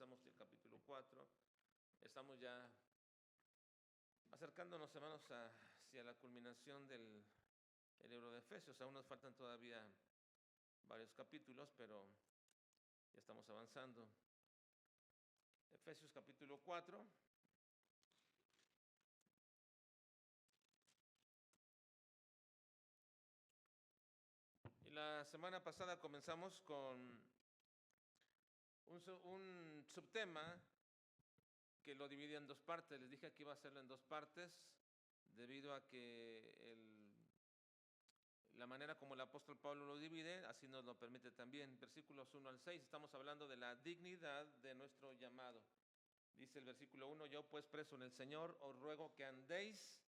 comenzamos el capítulo 4. Estamos ya acercándonos, hermanos, hacia la culminación del libro de Efesios. Aún nos faltan todavía varios capítulos, pero ya estamos avanzando. Efesios capítulo 4. Y la semana pasada comenzamos con un subtema que lo dividía en dos partes. Les dije que iba a hacerlo en dos partes debido a que la manera como el apóstol Pablo lo divide, así nos lo permite también. Versículos 1 al 6, estamos hablando de la dignidad de nuestro llamado. Dice el versículo 1, yo pues preso en el Señor, os ruego que andéis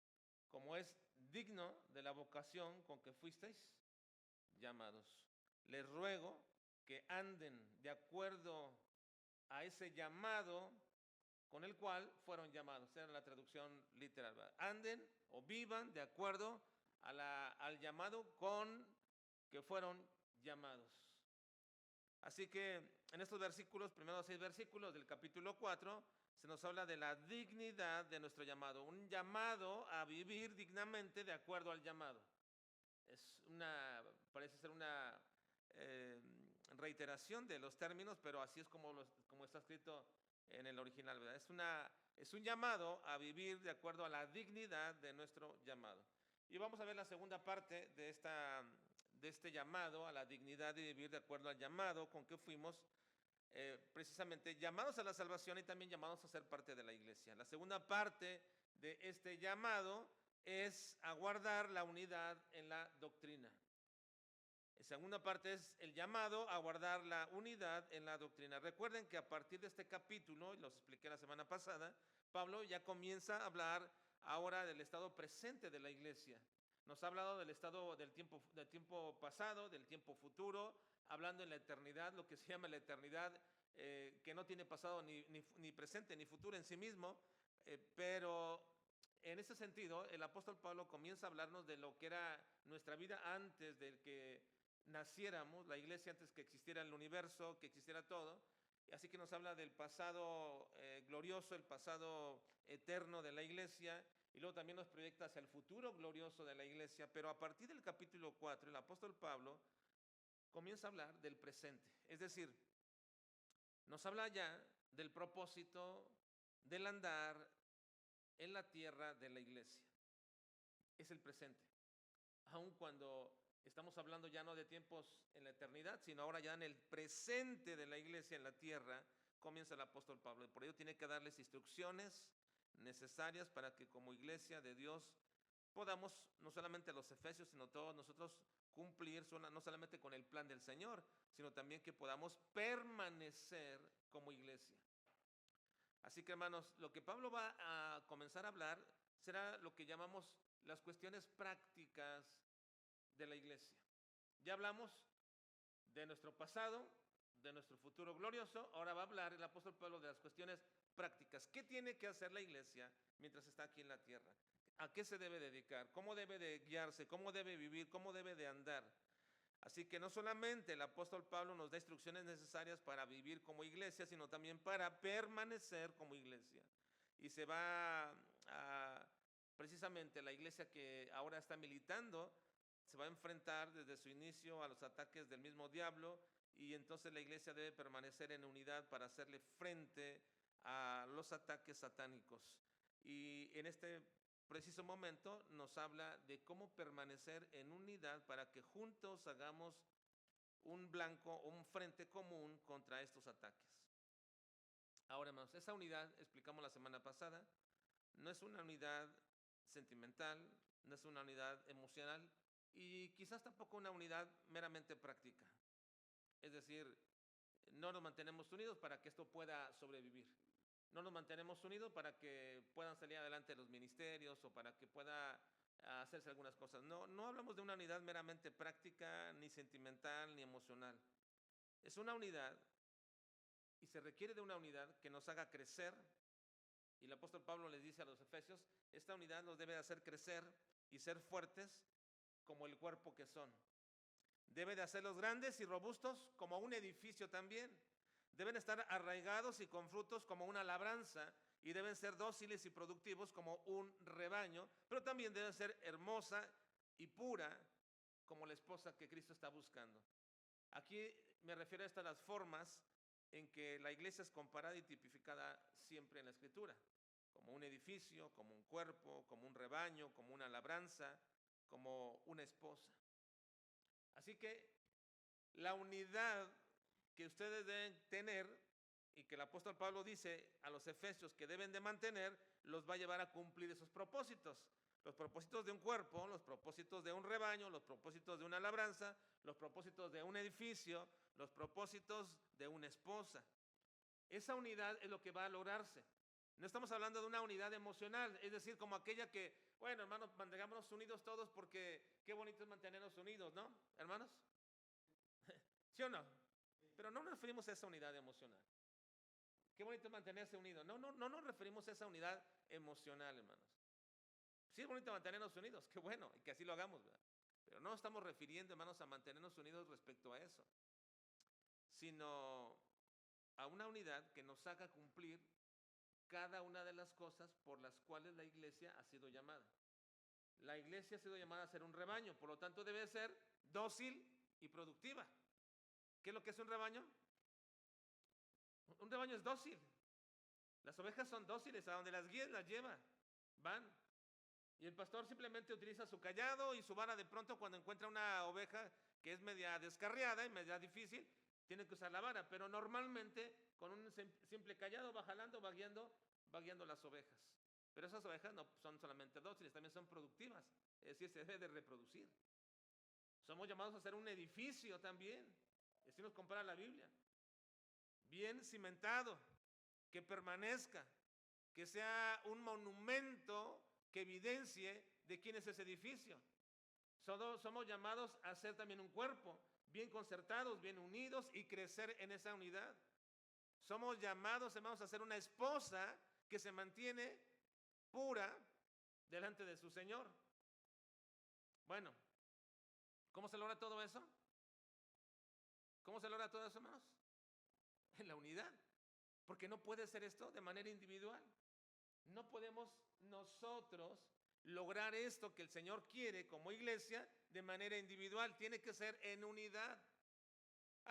como es digno de la vocación con que fuisteis llamados. Les ruego que anden de acuerdo a ese llamado con el cual fueron llamados. Esa era la traducción literal, ¿verdad? Anden o vivan de acuerdo al llamado con que fueron llamados. Así que en estos versículos, primeros 6 versículos del capítulo 4, se nos habla de la dignidad de nuestro llamado. Un llamado a vivir dignamente de acuerdo al llamado. Parece ser una reiteración de los términos, pero así es como está escrito en el original, ¿verdad? Es un llamado a vivir de acuerdo a la dignidad de nuestro llamado. Y vamos a ver la segunda parte de este llamado a la dignidad de vivir de acuerdo al llamado con que fuimos precisamente llamados a la salvación y también llamados a ser parte de la iglesia. La segunda parte de este llamado es aguardar la unidad en la doctrina. La segunda parte es el llamado a guardar la unidad en la doctrina. Recuerden que a partir de este capítulo, y los expliqué la semana pasada, Pablo ya comienza a hablar ahora del estado presente de la iglesia. Nos ha hablado del estado del tiempo pasado, del tiempo futuro, hablando en la eternidad, lo que se llama la eternidad, que no tiene pasado ni presente ni futuro en sí mismo, pero en ese sentido el apóstol Pablo comienza a hablarnos de lo que era nuestra vida antes de que naciéramos, la iglesia antes que existiera el universo, que existiera todo. Así que nos habla del pasado glorioso, el pasado eterno de la iglesia, y luego también nos proyecta hacia el futuro glorioso de la iglesia. Pero a partir del capítulo 4, el apóstol Pablo comienza a hablar del presente. Es decir, nos habla ya del propósito del andar en la tierra de la iglesia. Es el presente. Aun cuando estamos hablando ya no de tiempos en la eternidad, sino ahora ya en el presente de la iglesia en la tierra, comienza el apóstol Pablo. Y por ello tiene que darles instrucciones necesarias para que como iglesia de Dios podamos, no solamente los efesios, sino todos nosotros cumplir no solamente con el plan del Señor, sino también que podamos permanecer como iglesia. Así que, hermanos, lo que Pablo va a comenzar a hablar será lo que llamamos las cuestiones prácticas de la iglesia. Ya hablamos de nuestro pasado, de nuestro futuro glorioso. Ahora va a hablar el apóstol Pablo de las cuestiones prácticas. ¿Qué tiene que hacer la iglesia mientras está aquí en la tierra? ¿A qué se debe dedicar? ¿Cómo debe de guiarse? ¿Cómo debe vivir? ¿Cómo debe de andar? Así que no solamente el apóstol Pablo nos da instrucciones necesarias para vivir como iglesia, sino también para permanecer como iglesia. Y se va precisamente la iglesia que ahora está militando, se va a enfrentar desde su inicio a los ataques del mismo diablo, y entonces la iglesia debe permanecer en unidad para hacerle frente a los ataques satánicos. Y en este preciso momento nos habla de cómo permanecer en unidad para que juntos hagamos un frente común contra estos ataques. Ahora, hermanos, esa unidad, explicamos la semana pasada, no es una unidad sentimental, no es una unidad emocional y quizás tampoco una unidad meramente práctica. Es decir, no nos mantenemos unidos para que esto pueda sobrevivir. No nos mantenemos unidos para que puedan salir adelante los ministerios o para que pueda hacerse algunas cosas. No hablamos de una unidad meramente práctica, ni sentimental, ni emocional. Es una unidad y se requiere de una unidad que nos haga crecer. Y el apóstol Pablo les dice a los efesios, esta unidad nos debe de hacer crecer y ser fuertes como el cuerpo que son. Debe de hacerlos grandes y robustos como un edificio también. Deben estar arraigados y con frutos como una labranza, y deben ser dóciles y productivos como un rebaño, pero también deben ser hermosa y pura como la esposa que Cristo está buscando. Aquí me refiero a estas las formas en que la iglesia es comparada y tipificada siempre en la Escritura, como un edificio, como un cuerpo, como un rebaño, como una labranza, como una esposa. Así que la unidad que ustedes deben tener y que el apóstol Pablo dice a los efesios que deben de mantener, los va a llevar a cumplir esos propósitos. Los propósitos de un cuerpo, los propósitos de un rebaño, los propósitos de una labranza, los propósitos de un edificio, los propósitos de una esposa. Esa unidad es lo que va a lograrse. No estamos hablando de una unidad emocional, es decir, como aquella que, bueno, hermanos, mantengámonos unidos todos porque qué bonito es mantenernos unidos, ¿no, hermanos? ¿Sí o no? Pero no nos referimos a esa unidad emocional. Qué bonito es mantenerse unidos. No nos referimos a esa unidad emocional, hermanos. Sí es bonito mantenernos unidos, qué bueno, y que así lo hagamos, ¿verdad? Pero no estamos refiriendo, hermanos, a mantenernos unidos respecto a eso, sino a una unidad que nos haga cumplir cada una de las cosas por las cuales la iglesia ha sido llamada. La iglesia ha sido llamada a ser un rebaño, por lo tanto debe ser dócil y productiva. ¿Qué es lo que es un rebaño? Un rebaño es dócil. Las ovejas son dóciles, a donde las guías las lleva, van. Y el pastor simplemente utiliza su callado y su vara de pronto cuando encuentra una oveja que es media descarriada y media difícil, tiene que usar la vara, pero normalmente con un simple callado va jalando, va guiando las ovejas. Pero esas ovejas no son solamente dóciles, también son productivas, es decir, se debe de reproducir. Somos llamados a ser un edificio también, así nos compara la Biblia, bien cimentado, que permanezca, que sea un monumento que evidencie de quién es ese edificio. Somos llamados a ser también un cuerpo, bien concertados, bien unidos y crecer en esa unidad. Somos llamados, hermanos, a ser una esposa que se mantiene pura delante de su Señor. Bueno, ¿cómo se logra todo eso? ¿Cómo se logra todo eso, hermanos? En la unidad. Porque no puede ser esto de manera individual. No podemos nosotros lograr esto que el Señor quiere como iglesia de manera individual. Tiene que ser en unidad.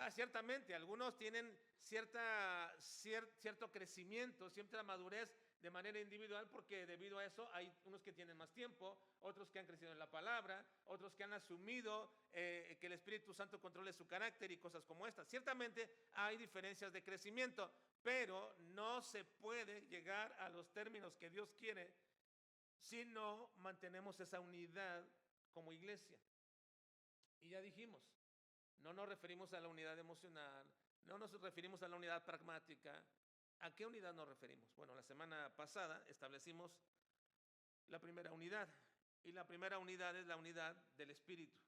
Ciertamente, algunos tienen cierto crecimiento, cierta madurez de manera individual porque debido a eso hay unos que tienen más tiempo, otros que han crecido en la palabra, otros que han asumido que el Espíritu Santo controle su carácter y cosas como estas. Ciertamente hay diferencias de crecimiento, pero no se puede llegar a los términos que Dios quiere si no mantenemos esa unidad como iglesia. Y ya dijimos, no nos referimos a la unidad emocional, no nos referimos a la unidad pragmática. ¿A qué unidad nos referimos? Bueno, la semana pasada establecimos la primera unidad, y la primera unidad es la unidad del Espíritu.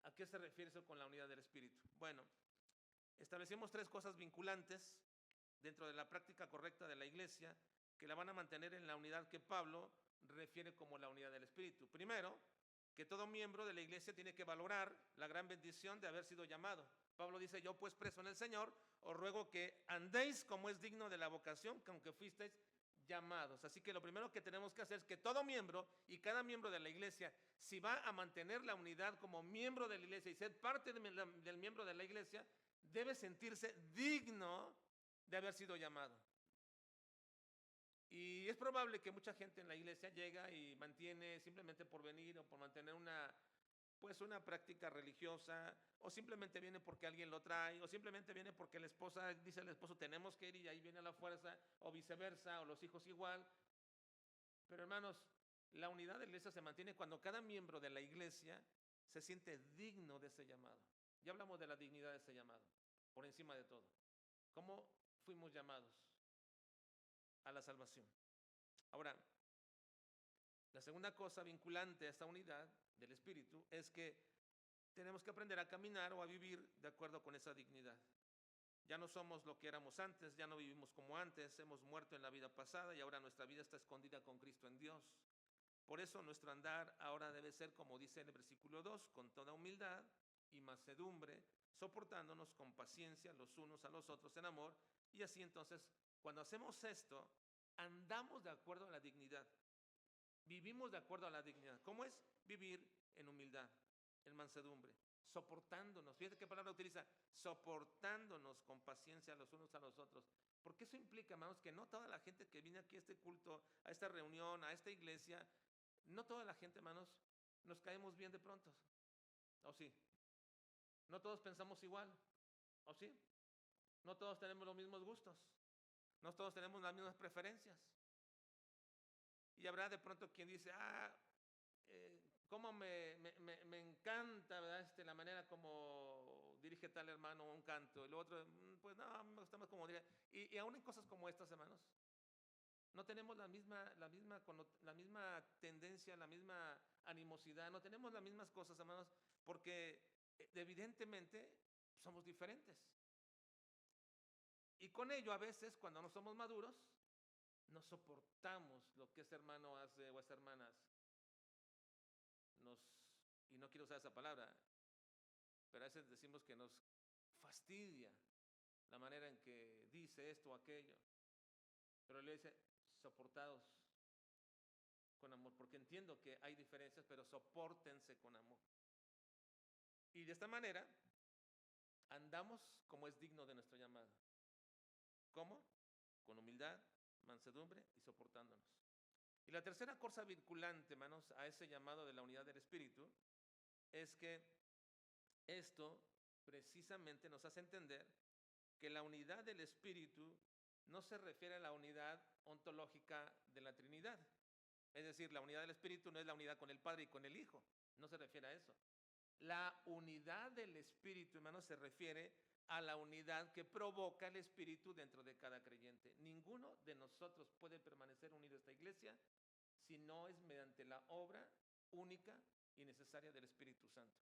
¿A qué se refiere eso con la unidad del Espíritu? Bueno, establecimos 3 cosas vinculantes dentro de la práctica correcta de la iglesia que la van a mantener en la unidad que Pablo refiere como la unidad del Espíritu. Primero, que todo miembro de la iglesia tiene que valorar la gran bendición de haber sido llamado. Pablo dice, yo pues preso en el Señor, os ruego que andéis como es digno de la vocación que aunque fuisteis llamados. Así que lo primero que tenemos que hacer es que todo miembro y cada miembro de la iglesia, si va a mantener la unidad como miembro de la iglesia y ser parte del miembro de la iglesia, debe sentirse digno de haber sido llamado. Y es probable que mucha gente en la iglesia llega y mantiene simplemente por venir o por mantener una práctica religiosa, o simplemente viene porque alguien lo trae, o simplemente viene porque la esposa dice al esposo tenemos que ir y ahí viene a la fuerza, o viceversa, o los hijos igual. Pero hermanos, la unidad de la iglesia se mantiene cuando cada miembro de la iglesia se siente digno de ese llamado. Ya hablamos de la dignidad de ese llamado, por encima de todo. ¿Cómo fuimos llamados a la salvación? Ahora, la segunda cosa vinculante a esta unidad del Espíritu es que tenemos que aprender a caminar o a vivir de acuerdo con esa dignidad. Ya no somos lo que éramos antes, ya no vivimos como antes, hemos muerto en la vida pasada y ahora nuestra vida está escondida con Cristo en Dios. Por eso nuestro andar ahora debe ser, como dice en el versículo 2, con toda humildad y mansedumbre, soportándonos con paciencia los unos a los otros en amor. Y así entonces, cuando hacemos esto, andamos de acuerdo a la dignidad. Vivimos de acuerdo a la dignidad. ¿Cómo es? Vivir en humildad, en mansedumbre, soportándonos. Fíjate qué palabra utiliza, soportándonos con paciencia los unos a los otros. Porque eso implica, hermanos, que no toda la gente que viene aquí a este culto, a esta reunión, a esta iglesia, no toda la gente, hermanos, nos caemos bien de pronto. ¿O sí? No todos pensamos igual. ¿O sí? No todos tenemos los mismos gustos. No todos tenemos las mismas preferencias. Y habrá de pronto quien dice, cómo me encanta, ¿verdad? La manera como dirige tal hermano un canto. El otro, pues no, me gusta más como dirige. Y aún en cosas como estas, hermanos, no tenemos la misma tendencia, la misma animosidad, no tenemos las mismas cosas, hermanos, porque evidentemente somos diferentes. Y con ello, a veces, cuando no somos maduros, no soportamos lo que ese hermano hace o esa hermana hace. Y no quiero usar esa palabra, pero a veces decimos que nos fastidia la manera en que dice esto o aquello. Pero le dice, soportados con amor, porque entiendo que hay diferencias, pero sopórtense con amor. Y de esta manera andamos como es digno de nuestro llamado. ¿Cómo? Con humildad, mansedumbre y soportándonos. Y la tercera cosa vinculante, hermanos, a ese llamado de la unidad del Espíritu, es que esto precisamente nos hace entender que la unidad del Espíritu no se refiere a la unidad ontológica de la Trinidad. Es decir, la unidad del Espíritu no es la unidad con el Padre y con el Hijo. No se refiere a eso. La unidad del Espíritu, hermanos, se refiere a la unidad que provoca el Espíritu dentro de cada creyente. Ninguno de nosotros puede permanecer unido a esta iglesia si no es mediante la obra única y necesaria del Espíritu Santo.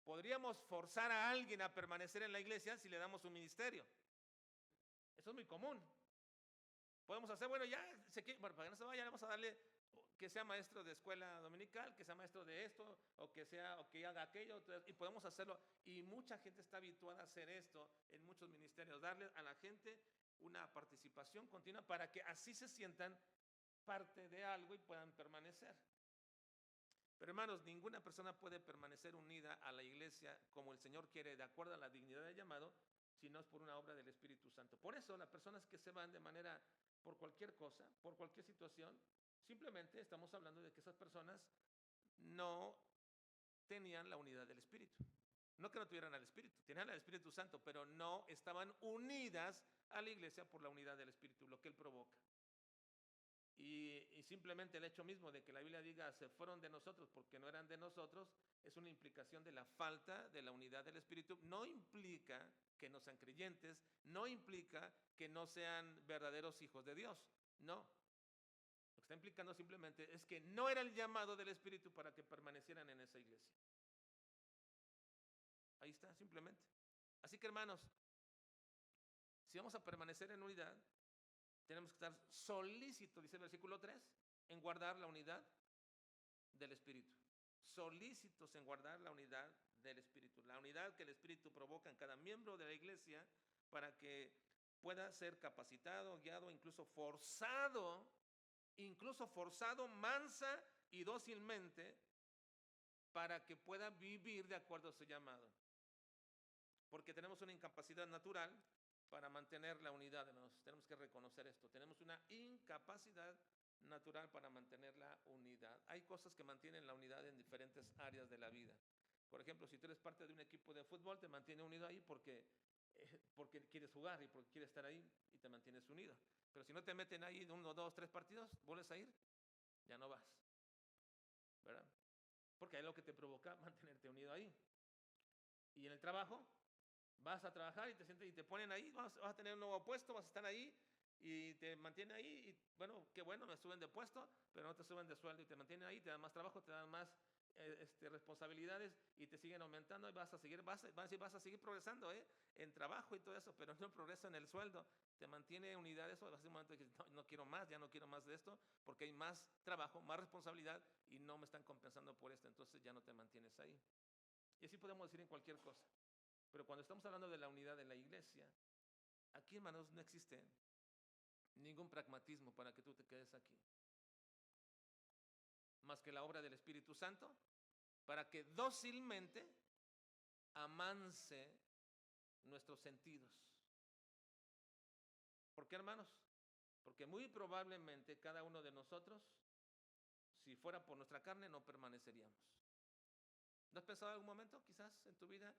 Podríamos forzar a alguien a permanecer en la iglesia si le damos un ministerio. Eso es muy común. Podemos hacer, bueno, para que no se vaya, vamos a darle que sea maestro de escuela dominical, que sea maestro de esto, o que haga aquello, y podemos hacerlo. Y mucha gente está habituada a hacer esto en muchos ministerios, darle a la gente una participación continua para que así se sientan parte de algo y puedan permanecer. Pero hermanos, ninguna persona puede permanecer unida a la iglesia como el Señor quiere, de acuerdo a la dignidad del llamado, si no es por una obra del Espíritu Santo. Por eso las personas que se van de manera, por cualquier cosa, por cualquier situación, simplemente estamos hablando de que esas personas no tenían la unidad del Espíritu. No que no tuvieran al Espíritu, tenían al Espíritu Santo, pero no estaban unidas a la iglesia por la unidad del Espíritu, lo que Él provoca. Y simplemente el hecho mismo de que la Biblia diga se fueron de nosotros porque no eran de nosotros, es una implicación de la falta de la unidad del Espíritu. No implica que no sean creyentes, no implica que no sean verdaderos hijos de Dios, no. Lo que está implicando simplemente es que no era el llamado del Espíritu para que permanecieran en esa iglesia. Ahí está, simplemente. Así que hermanos, si vamos a permanecer en unidad, tenemos que estar solícitos, dice el versículo 3, en guardar la unidad del Espíritu. Solícitos en guardar la unidad del Espíritu. La unidad que el Espíritu provoca en cada miembro de la iglesia para que pueda ser capacitado, guiado, incluso forzado mansa y dócilmente para que pueda vivir de acuerdo a su llamado. Porque tenemos una incapacidad natural para mantener la unidad, hermanos. Tenemos que reconocer esto. Tenemos una incapacidad natural para mantener la unidad. Hay cosas que mantienen la unidad en diferentes áreas de la vida. Por ejemplo, si tú eres parte de un equipo de fútbol, te mantiene unido ahí porque quieres jugar y porque quieres estar ahí y te mantienes unido. Pero si no te meten ahí 1, 2, 3 partidos, vuelves a ir, ya no vas. ¿Verdad? Porque es lo que te provoca mantenerte unido ahí. Y en el trabajo, vas a trabajar y te sientes y te ponen ahí, vas a tener un nuevo puesto, vas a estar ahí y te mantienen ahí y bueno, qué bueno, me suben de puesto, pero no te suben de sueldo y te mantienen ahí, te dan más trabajo, te dan más responsabilidades y te siguen aumentando y vas a seguir progresando en trabajo y todo eso, pero no progresa en el sueldo, te mantiene unidad eso, va a ser un momento que no quiero más, ya no quiero más de esto, porque hay más trabajo, más responsabilidad y no me están compensando por esto, entonces ya no te mantienes ahí. Y así podemos decir en cualquier cosa. Pero cuando estamos hablando de la unidad de la iglesia, aquí, hermanos, no existe ningún pragmatismo para que tú te quedes aquí, más que la obra del Espíritu Santo, para que dócilmente amance nuestros sentidos. ¿Por qué, hermanos? Porque muy probablemente cada uno de nosotros, si fuera por nuestra carne, no permaneceríamos. ¿No has pensado en algún momento, quizás, en tu vida,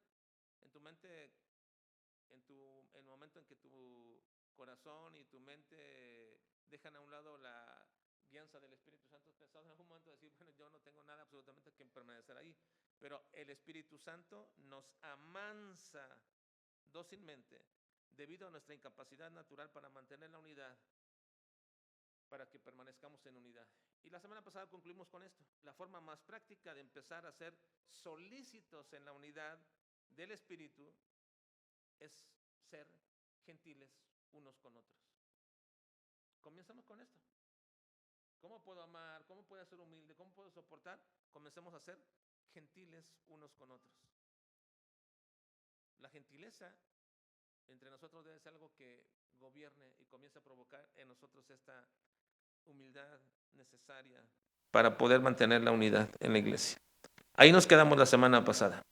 en tu mente, en el momento en que tu corazón y tu mente dejan a un lado la guianza del Espíritu Santo? ¿Has pensado en algún momento decir, bueno, yo no tengo nada absolutamente que permanecer ahí? Pero el Espíritu Santo nos amansa dócilmente debido a nuestra incapacidad natural para mantener la unidad, para que permanezcamos en unidad. Y la semana pasada concluimos con esto. La forma más práctica de empezar a ser solícitos en la unidad del Espíritu es ser gentiles unos con otros. Comencemos con esto. ¿Cómo puedo amar? ¿Cómo puedo ser humilde? ¿Cómo puedo soportar? Comencemos a ser gentiles unos con otros. La gentileza entre nosotros debe ser algo que gobierne y comience a provocar en nosotros esta humildad necesaria para poder mantener la unidad en la iglesia. Ahí nos quedamos la semana pasada.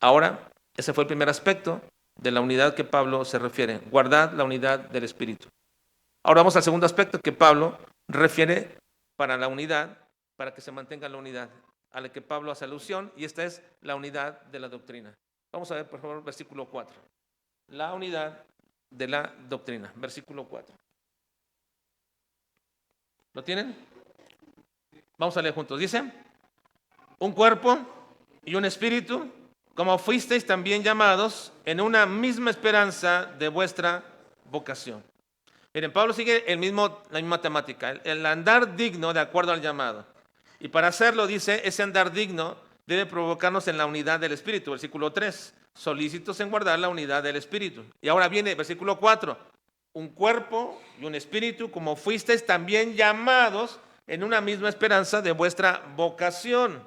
Ahora, ese fue el primer aspecto de la unidad que Pablo se refiere, guardad la unidad del Espíritu. Ahora vamos al segundo aspecto que Pablo refiere para la unidad, para que se mantenga la unidad, a la que Pablo hace alusión, y esta es la unidad de la doctrina. Vamos a ver, por favor, versículo 4. La unidad de la doctrina, versículo 4. ¿Lo tienen? Vamos a leer juntos. Dice, un cuerpo y un espíritu, como fuisteis también llamados en una misma esperanza de vuestra vocación. Miren, Pablo sigue la misma temática, el andar digno de acuerdo al llamado. Y para hacerlo, dice, ese andar digno debe provocarnos en la unidad del Espíritu. Versículo 3, solícitos en guardar la unidad del Espíritu. Y ahora viene versículo 4, un cuerpo y un espíritu, como fuisteis también llamados en una misma esperanza de vuestra vocación.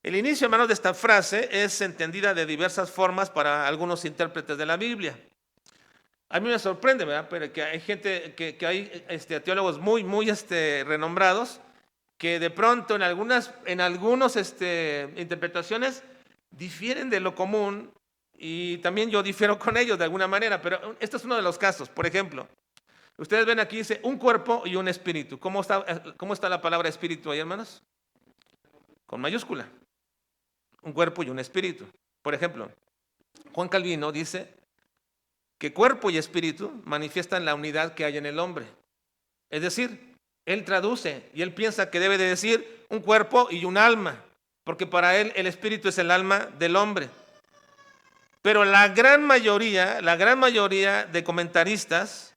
El inicio, hermanos, de esta frase es entendida de diversas formas para algunos intérpretes de la Biblia. A mí me sorprende, ¿verdad? Pero que hay gente, que hay teólogos muy renombrados, que de pronto en algunas interpretaciones difieren de lo común, y también yo difiero con ellos de alguna manera, pero este es uno de los casos. Por ejemplo, ustedes ven aquí, dice un cuerpo y un espíritu. ¿Cómo está la palabra espíritu ahí, hermanos? Con mayúscula. Un cuerpo y un espíritu. Por ejemplo, Juan Calvino dice que cuerpo y espíritu manifiestan la unidad que hay en el hombre. Es decir, él traduce y él piensa que debe de decir un cuerpo y un alma, porque para él el espíritu es el alma del hombre. Pero la gran mayoría de comentaristas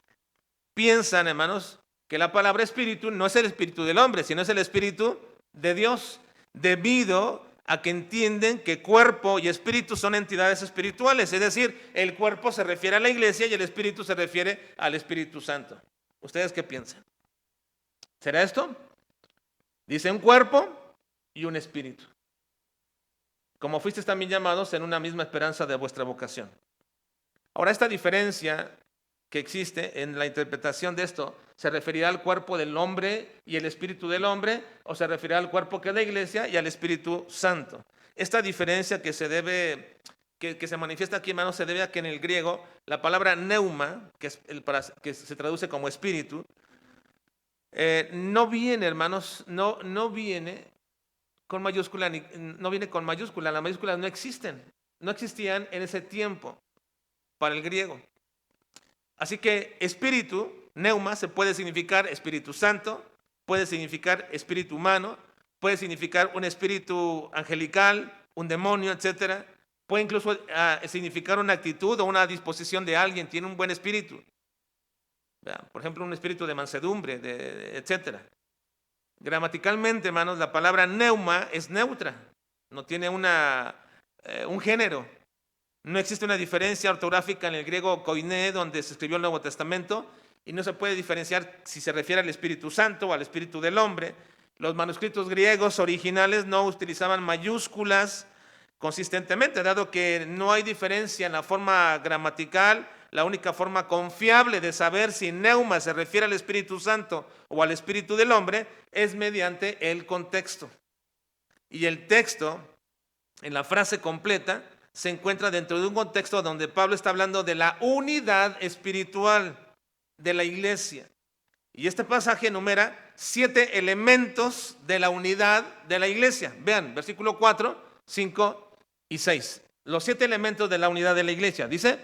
piensan, hermanos, que la palabra espíritu no es el espíritu del hombre, sino es el espíritu de Dios, debido a que entienden que cuerpo y espíritu son entidades espirituales, es decir, el cuerpo se refiere a la iglesia y el espíritu se refiere al Espíritu Santo. ¿Ustedes qué piensan? ¿Será esto? Dice un cuerpo y un espíritu. Como fuisteis también llamados en una misma esperanza de vuestra vocación. Ahora, esta diferencia que existe en la interpretación de esto, ¿se referirá al cuerpo del hombre y el espíritu del hombre, o se referirá al cuerpo que es la iglesia y al Espíritu Santo? Esta diferencia que se manifiesta aquí, hermanos, se debe a que en el griego la palabra neuma, que se traduce como espíritu, no viene, hermanos, no viene con mayúscula, no viene con mayúscula. Las mayúsculas no existían en ese tiempo para el griego. Así que espíritu, neuma, se puede significar Espíritu Santo, puede significar espíritu humano, puede significar un espíritu angelical, un demonio, etc. Puede incluso significar una actitud o una disposición de alguien, tiene un buen espíritu. Por ejemplo, un espíritu de mansedumbre, etc. Gramaticalmente, hermanos, la palabra neuma es neutra, no tiene un género. No existe una diferencia ortográfica en el griego koiné, donde se escribió el Nuevo Testamento, y no se puede diferenciar si se refiere al Espíritu Santo o al Espíritu del hombre. Los manuscritos griegos originales no utilizaban mayúsculas consistentemente, dado que no hay diferencia en la forma gramatical. La única forma confiable de saber si neuma se refiere al Espíritu Santo o al Espíritu del hombre es mediante el contexto. Y el texto, en la frase completa, se encuentra dentro de un contexto donde Pablo está hablando de la unidad espiritual de la iglesia. Y este pasaje enumera 7 elementos de la unidad de la iglesia. Vean, versículo 4, 5 y 6. Los 7 elementos de la unidad de la iglesia. Dice: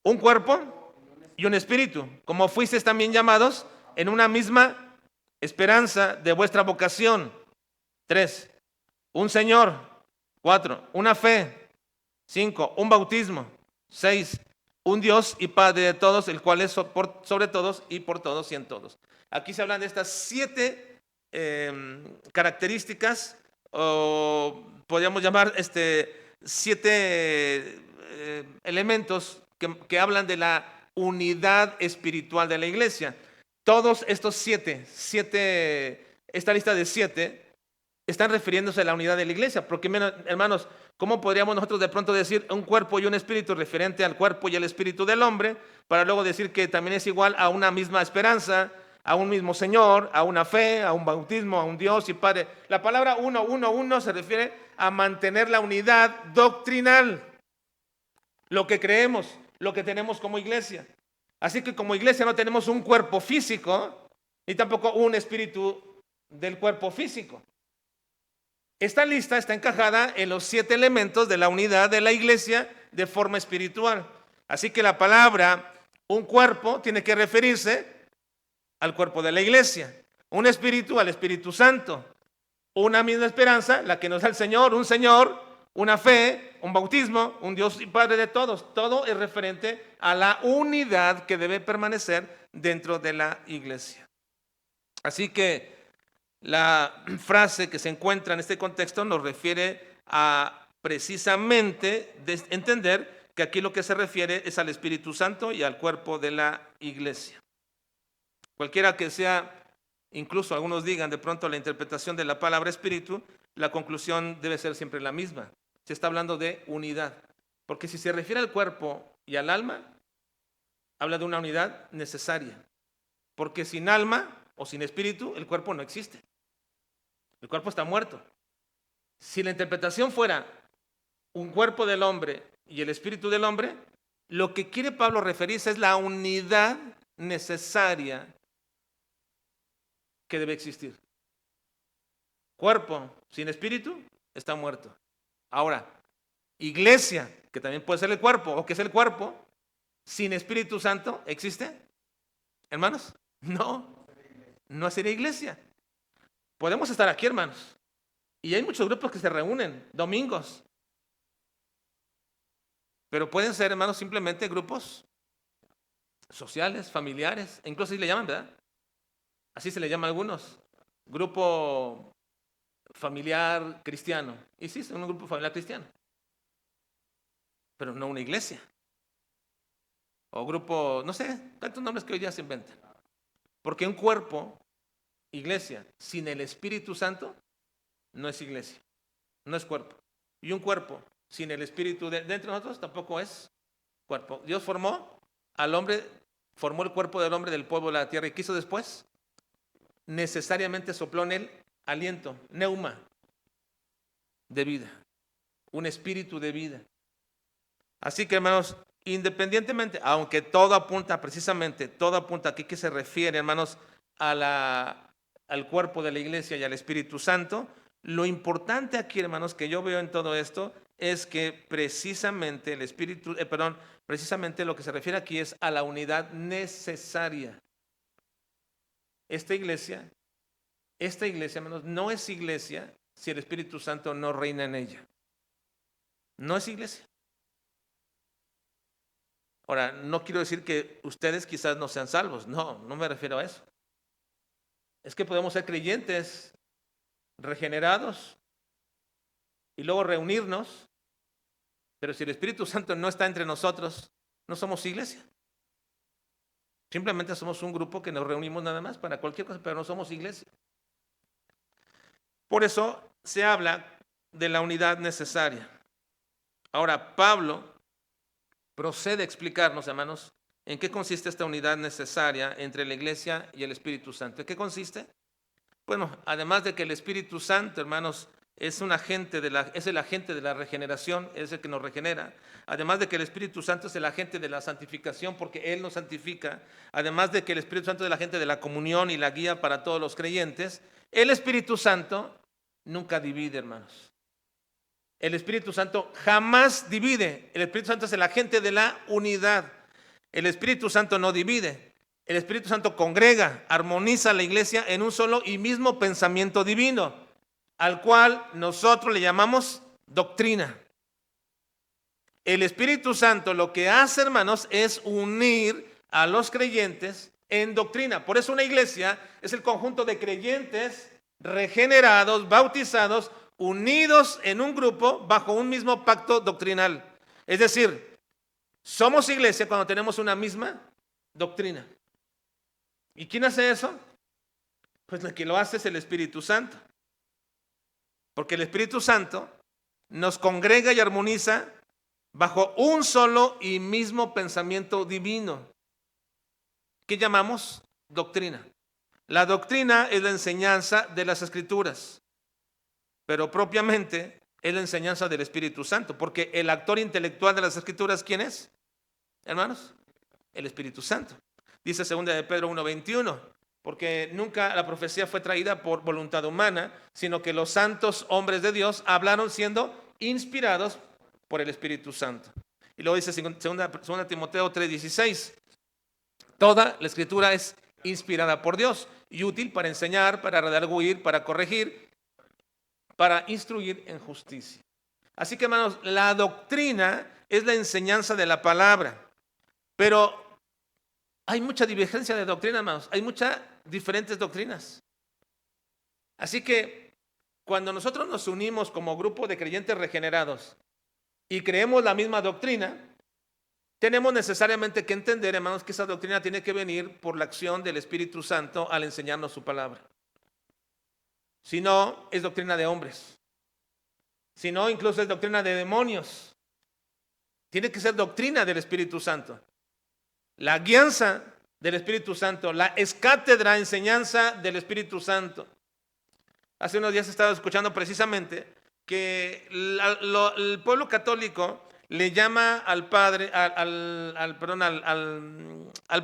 un cuerpo y un espíritu, como fuisteis también llamados en una misma esperanza de vuestra vocación. 3, un Señor. 4, una fe. 5, un bautismo. 6, un Dios y Padre de todos, el cual es sobre todos y por todos y en todos. Aquí se hablan de estas 7 características, o podríamos llamar 7 elementos que hablan de la unidad espiritual de la iglesia. Todos estos 7, esta lista de 7, están refiriéndose a la unidad de la iglesia. Porque, hermanos, ¿cómo podríamos nosotros de pronto decir un cuerpo y un espíritu referente al cuerpo y el espíritu del hombre, para luego decir que también es igual a una misma esperanza, a un mismo Señor, a una fe, a un bautismo, a un Dios y Padre? La palabra uno se refiere a mantener la unidad doctrinal, lo que creemos, lo que tenemos como iglesia. Así que como iglesia no tenemos un cuerpo físico ni tampoco un espíritu del cuerpo físico. Esta lista está encajada en los 7 elementos de la unidad de la iglesia de forma espiritual. Así que la palabra un cuerpo tiene que referirse al cuerpo de la iglesia, un espíritu al Espíritu Santo, una misma esperanza, la que nos da el Señor, un Señor, una fe, un bautismo, un Dios y Padre de todos. Todo es referente a la unidad que debe permanecer dentro de la iglesia. Así que la frase que se encuentra en este contexto nos refiere a precisamente entender que aquí lo que se refiere es al Espíritu Santo y al cuerpo de la iglesia. Cualquiera que sea, incluso algunos digan de pronto la interpretación de la palabra espíritu, la conclusión debe ser siempre la misma. Se está hablando de unidad. Porque si se refiere al cuerpo y al alma, habla de una unidad necesaria. Porque sin alma o sin espíritu, el cuerpo no existe. El cuerpo está muerto. Si la interpretación fuera un cuerpo del hombre y el espíritu del hombre, lo que quiere Pablo referirse es la unidad necesaria que debe existir. Cuerpo sin espíritu está muerto. Ahora, iglesia, que también puede ser el cuerpo, o que es el cuerpo, sin Espíritu Santo, ¿existe? Hermanos, no sería iglesia. Podemos estar aquí, hermanos, y hay muchos grupos que se reúnen domingos, pero pueden ser, hermanos, simplemente grupos sociales, familiares, e incluso así le llaman, ¿verdad? Así se le llama a algunos, grupo familiar cristiano. Y sí, es un grupo familiar cristiano, pero no una iglesia. O grupo, no sé, tantos nombres que hoy día se inventan. Porque un cuerpo, iglesia, sin el Espíritu Santo, no es iglesia, no es cuerpo. Y un cuerpo sin el Espíritu dentro de nosotros tampoco es cuerpo. Dios formó al hombre, formó el cuerpo del hombre del polvo de la tierra, y quiso después, necesariamente sopló en él aliento, neuma de vida, un espíritu de vida. Así que, hermanos, independientemente, aunque todo apunta aquí que se refiere, hermanos, al cuerpo de la iglesia y al Espíritu Santo, lo importante aquí, hermanos, que yo veo en todo esto es que precisamente precisamente lo que se refiere aquí es a la unidad necesaria. Esta iglesia, hermanos, no es iglesia si el Espíritu Santo no reina en ella. No es iglesia. Ahora, no quiero decir que ustedes quizás no sean salvos. No me refiero a eso. Es que podemos ser creyentes, regenerados, y luego reunirnos, pero si el Espíritu Santo no está entre nosotros, no somos iglesia. Simplemente somos un grupo que nos reunimos nada más para cualquier cosa, pero no somos iglesia. Por eso se habla de la unidad necesaria. Ahora, Pablo procede a explicarnos, hermanos, en qué consiste esta unidad necesaria entre la iglesia y el Espíritu Santo. ¿En qué consiste? Bueno, además de que el Espíritu Santo, hermanos, es el agente de la regeneración, es el que nos regenera. Además de que el Espíritu Santo es el agente de la santificación, porque Él nos santifica. Además de que el Espíritu Santo es el agente de la comunión y la guía para todos los creyentes. El Espíritu Santo nunca divide, hermanos. El Espíritu Santo jamás divide. El Espíritu Santo es el agente de la unidad. El Espíritu Santo no divide. El Espíritu Santo congrega, armoniza a la iglesia en un solo y mismo pensamiento divino, al cual nosotros le llamamos doctrina. El Espíritu Santo lo que hace, hermanos, es unir a los creyentes en doctrina. Por eso una iglesia es el conjunto de creyentes regenerados, bautizados, unidos en un grupo bajo un mismo pacto doctrinal. Es decir, somos iglesia cuando tenemos una misma doctrina. ¿Y quién hace eso? Pues el que lo hace es el Espíritu Santo. Porque el Espíritu Santo nos congrega y armoniza bajo un solo y mismo pensamiento divino, que llamamos doctrina. La doctrina es la enseñanza de las Escrituras, pero propiamente es la enseñanza del Espíritu Santo, porque el actor intelectual de las Escrituras, ¿quién es? Hermanos, el Espíritu Santo. Dice 2 de Pedro 1:21, porque nunca la profecía fue traída por voluntad humana, sino que los santos hombres de Dios hablaron siendo inspirados por el Espíritu Santo. Y luego dice 2 Timoteo 3:16, toda la Escritura es inspirada por Dios y útil para enseñar, para redarguir, para corregir, para instruir en justicia. Así que, hermanos, la doctrina es la enseñanza de la palabra, pero hay mucha divergencia de doctrina, hermanos. Hay muchas diferentes doctrinas. Así que cuando nosotros nos unimos como grupo de creyentes regenerados y creemos la misma doctrina, tenemos necesariamente que entender, hermanos, que esa doctrina tiene que venir por la acción del Espíritu Santo al enseñarnos su palabra. Si no, es doctrina de hombres. Si no, incluso es doctrina de demonios. Tiene que ser doctrina del Espíritu Santo. La guianza del Espíritu Santo, la escátedra, enseñanza del Espíritu Santo. Hace unos días estaba escuchando precisamente que el pueblo católico le llama al padre, al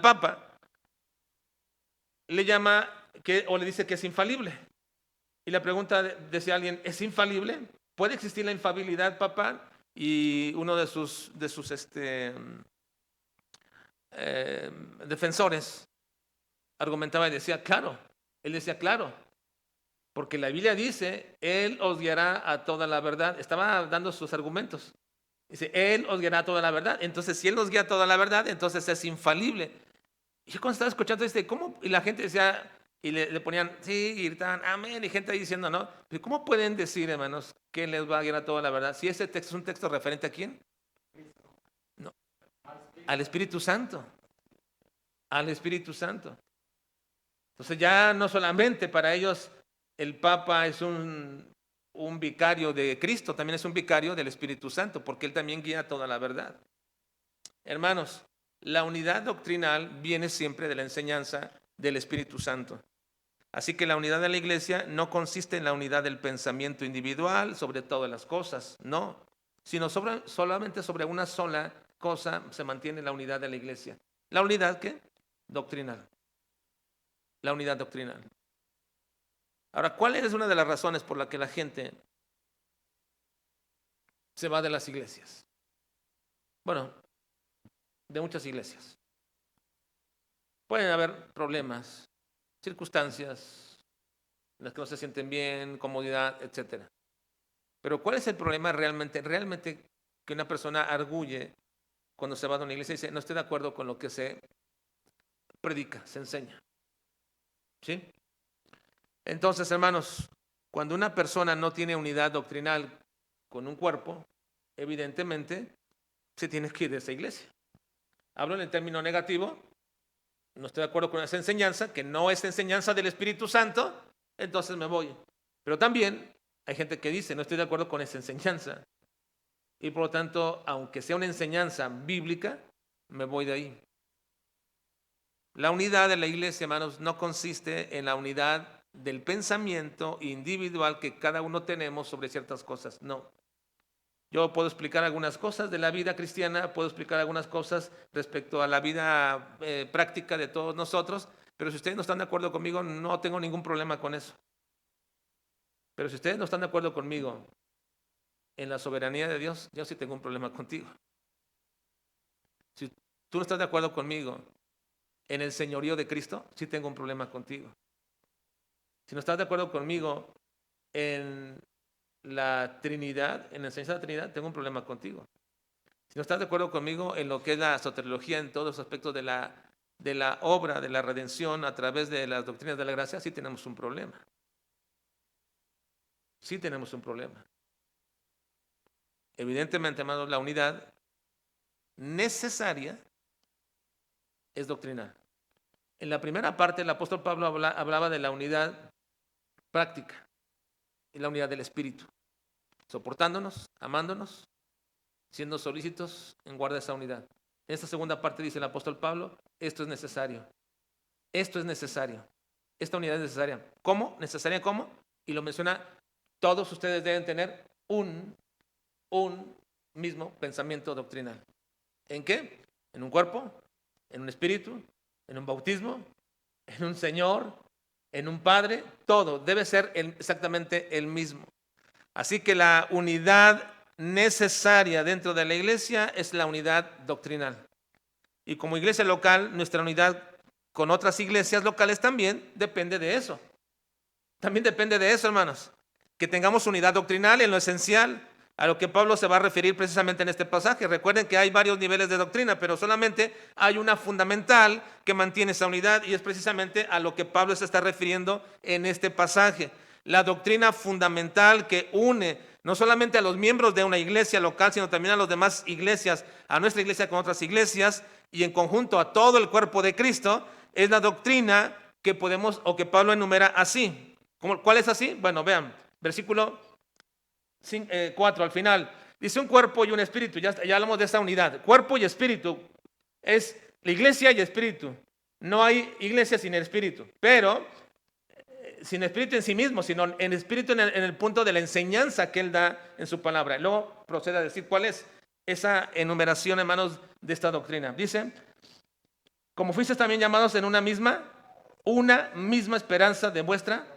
Papa, le llama o le dice que es infalible. Y la pregunta decía alguien, ¿es infalible? ¿Puede existir la infalibilidad, Papa? Y uno de sus defensores argumentaba y decía, claro, él decía, claro, porque la Biblia dice, Él os guiará a toda la verdad. Estaba dando sus argumentos. Dice, Él os guiará a toda la verdad. Entonces, si Él nos guía a toda la verdad, entonces es infalible. Y yo cuando estaba escuchando ¿cómo? Y la gente decía, y le ponían, sí, y gritaban, amén, y gente ahí diciendo, no. Pero ¿cómo pueden decir, hermanos, que Él les va a guiar a toda la verdad? Si ese texto es un texto referente a ¿quién? No, al Espíritu Santo. Al Espíritu Santo. Entonces ya no solamente para ellos el Papa es un vicario de Cristo, también es un vicario del Espíritu Santo, porque Él también guía toda la verdad. Hermanos, la unidad doctrinal viene siempre de la enseñanza del Espíritu Santo. Así que la unidad de la iglesia no consiste en la unidad del pensamiento individual sobre todas las cosas, no, sino solamente sobre una sola cosa se mantiene la unidad de la iglesia. ¿La unidad qué? Doctrinal. La unidad doctrinal. Ahora, ¿cuál es una de las razones por la que la gente se va de las iglesias? Bueno, de muchas iglesias. Pueden haber problemas, circunstancias en las que no se sienten bien, comodidad, etc. Pero ¿cuál es el problema realmente? Realmente que una persona arguye cuando se va de una iglesia y dice, no estoy de acuerdo con lo que se predica, se enseña. ¿Sí? Entonces, hermanos, cuando una persona no tiene unidad doctrinal con un cuerpo, evidentemente se tiene que ir de esa iglesia. Hablo en el término negativo, no estoy de acuerdo con esa enseñanza, que no es enseñanza del Espíritu Santo, entonces me voy. Pero también hay gente que dice, no estoy de acuerdo con esa enseñanza, y por lo tanto, aunque sea una enseñanza bíblica, me voy de ahí. La unidad de la iglesia, hermanos, no consiste en la unidad del pensamiento individual que cada uno tenemos sobre ciertas cosas, no. Yo puedo explicar algunas cosas de la vida cristiana, puedo explicar algunas cosas respecto a la vida práctica de todos nosotros, pero si ustedes no están de acuerdo conmigo, no tengo ningún problema con eso. Pero si ustedes no están de acuerdo conmigo en la soberanía de Dios, yo sí tengo un problema contigo. Si tú no estás de acuerdo conmigo en el señorío de Cristo, sí tengo un problema contigo. Si no estás de acuerdo conmigo en la Trinidad, en la enseñanza de la Trinidad, tengo un problema contigo. Si no estás de acuerdo conmigo en lo que es la soteriología, en todos los aspectos de la obra, de la redención a través de las doctrinas de la gracia, sí tenemos un problema. Sí tenemos un problema. Evidentemente, hermanos, la unidad necesaria es doctrinal. En la primera parte, el apóstol Pablo hablaba de la unidad práctica y la unidad del Espíritu, soportándonos, amándonos, siendo solícitos en guardar esa unidad. En esta segunda parte dice el apóstol Pablo, esto es necesario. Esto es necesario. Esta unidad es necesaria. ¿Cómo? ¿Necesaria cómo? Y lo menciona, todos ustedes deben tener un mismo pensamiento doctrinal. ¿En qué? En un cuerpo, en un espíritu, en un bautismo, en un Señor, en un Padre, todo debe ser exactamente el mismo. Así que la unidad necesaria dentro de la iglesia es la unidad doctrinal. Y como iglesia local, nuestra unidad con otras iglesias locales también depende de eso. También depende de eso, hermanos. Que tengamos unidad doctrinal en lo esencial, a lo que Pablo se va a referir precisamente en este pasaje. Recuerden que hay varios niveles de doctrina, pero solamente hay una fundamental que mantiene esa unidad y es precisamente a lo que Pablo se está refiriendo en este pasaje. La doctrina fundamental que une no solamente a los miembros de una iglesia local, sino también a las demás iglesias, a nuestra iglesia con otras iglesias y en conjunto a todo el cuerpo de Cristo, es la doctrina que podemos o que Pablo enumera así. ¿Cuál es así? Bueno, vean, versículo 4 al final. Dice un cuerpo y un espíritu. Ya hablamos de esta unidad. Cuerpo y espíritu es la iglesia y espíritu. No hay iglesia sin el espíritu, pero sin espíritu en sí mismo, sino en espíritu en el punto de la enseñanza que él da en su palabra. Luego procede a decir cuál es esa enumeración, hermanos, de esta doctrina. Dice, como fuisteis también llamados en una misma esperanza de vuestra